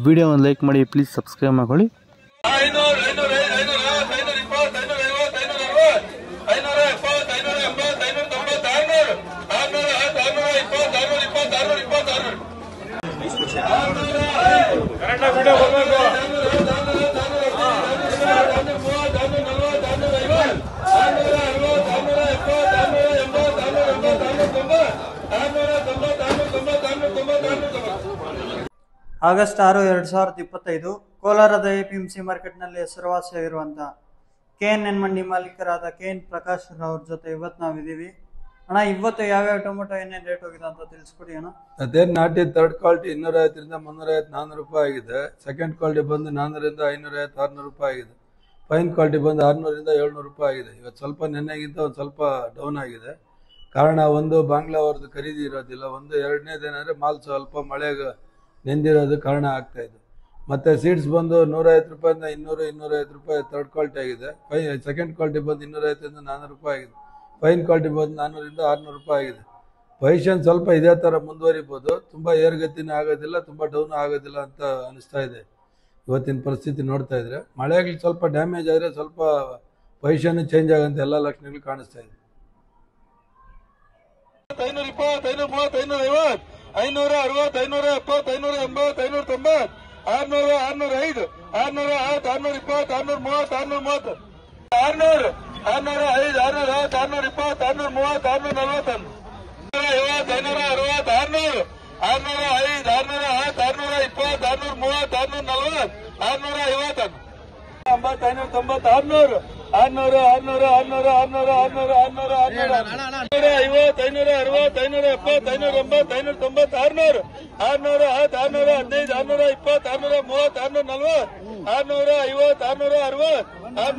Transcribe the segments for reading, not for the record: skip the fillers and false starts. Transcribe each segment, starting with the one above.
ವಿಡಿಯೋವನ್ನು ಲೈಕ್ ಮಾಡಿ, please subscribe ಮಾಡ್ಕೊಳ್ಳಿ. ಆಗಸ್ಟ್ 6, 2025 ಕೋಲಾರದ ಎಪಿಎಂಸಿ ಮಾರ್ಕೆಟ್ನಲ್ಲಿ ಹೆಸರುವಾಸಿಯಾಗಿರುವಂತಹ KNN ಮಂಡಿ ಮಾಲೀಕರಾದ KN ಪ್ರಕಾಶ್ ಅವ್ರ ಜೊತೆ ಇವತ್ತು ನಾವಿದ್ದೀವಿ. ಅಣ್ಣ, ಇವತ್ತು ಯಾವ್ಯಾವ ಟೊಮೊಟೊ ಏನೇನು ರೇಟ್ ಹೋಗಿದೆ ಅಂತ ತಿಳಿಸ್ಕೊಡಿ ಅಣ್ಣ. ಅದೇನು ನಾಟಿ ಥರ್ಡ್ ಕ್ವಾಲಿಟಿ 250 ರಿಂದ 350, 400 ರೂಪಾಯಿ ಆಗಿದೆ. ಸೆಕೆಂಡ್ ಕ್ವಾಲಿಟಿ ಬಂದು 400 ರಿಂದ 550, 600 ರೂಪಾಯಿ ಆಗಿದೆ. ಫೈನ್ ಕ್ವಾಲಿಟಿ ಬಂದು 600 ರಿಂದ 700 ರೂಪಾಯಿ ಆಗಿದೆ. ಇವತ್ತು ಸ್ವಲ್ಪ ನೆನ್ನೆಗಿಂತ ಒಂದು ಸ್ವಲ್ಪ ಡೌನ್ ಆಗಿದೆ. ಕಾರಣ ಒಂದು ಬಾಂಗ್ಲಾ ಅವ್ರದ್ದು ಖರೀದಿ ಇರೋದಿಲ್ಲ, ಒಂದು ಎರಡನೇದೇನೆಂದರೆ ಮಾಲ್ ಸ್ವಲ್ಪ ಮಳೆಗೆ ನೆಂದಿರೋದು ಕಾರಣ ಆಗ್ತಾ ಇದೆ. ಮತ್ತು ಸೀಡ್ಸ್ ಬಂದು 150 ರೂಪಾಯಿಂದ 200, 250 ರೂಪಾಯಿ ಥರ್ಡ್ ಕ್ವಾಲಿಟಿ ಆಗಿದೆ. ಸೆಕೆಂಡ್ ಕ್ವಾಲಿಟಿ ಬಂದು 250 ರಿಂದ 400 ರೂಪಾಯಿ ಆಗಿದೆ. ಫೈನ್ ಕ್ವಾಲಿಟಿ ಬಂದು 400 ರಿಂದ 600 ರೂಪಾಯಿ ಆಗಿದೆ. ಪೊಸಿಷನ್ ಸ್ವಲ್ಪ ಇದೇ ಥರ ಮುಂದುವರಿಬೋದು. ತುಂಬ ಏರ್ಗತಿನೇ ಆಗೋದಿಲ್ಲ, ತುಂಬ ಡೌನ್ ಆಗೋದಿಲ್ಲ ಅಂತ ಅನಿಸ್ತಾ ಇದೆ ಇವತ್ತಿನ ಪರಿಸ್ಥಿತಿ ನೋಡ್ತಾ ಇದ್ರೆ. ಮಳೆಗೆ ಸ್ವಲ್ಪ ಡ್ಯಾಮೇಜ್ ಆದರೆ ಸ್ವಲ್ಪ ಪೊಸಿಷನ್ ಚೇಂಜ್ ಆಗೋಂಥ ಎಲ್ಲ ಲಕ್ಷಣಗಳು ಕಾಣಿಸ್ತಾ ಇದೆ. 520, 530, 550, 560, 570, 590, 600, 605, 610, 620, 630, 630, 605, 620, 630, 640, 550, 660, 605, 620, 630, 650, 590,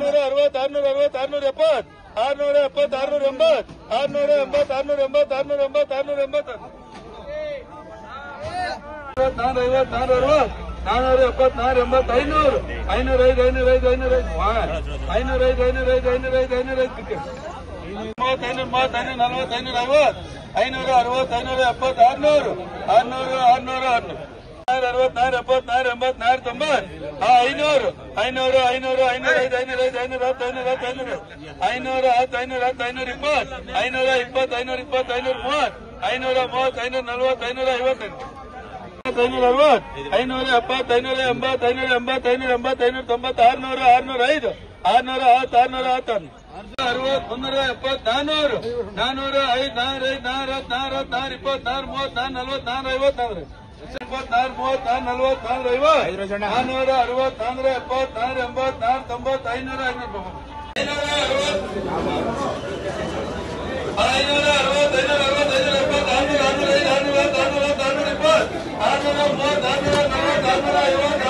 600, 600, 600, 600, 600, 600, 600, 550, 560, 570, 590, 600, 600, 15, 620, 630, 650, 650, 660, 660, 670, 670, 680, 680, 680, 450, 470, 500, 505, 505, 550,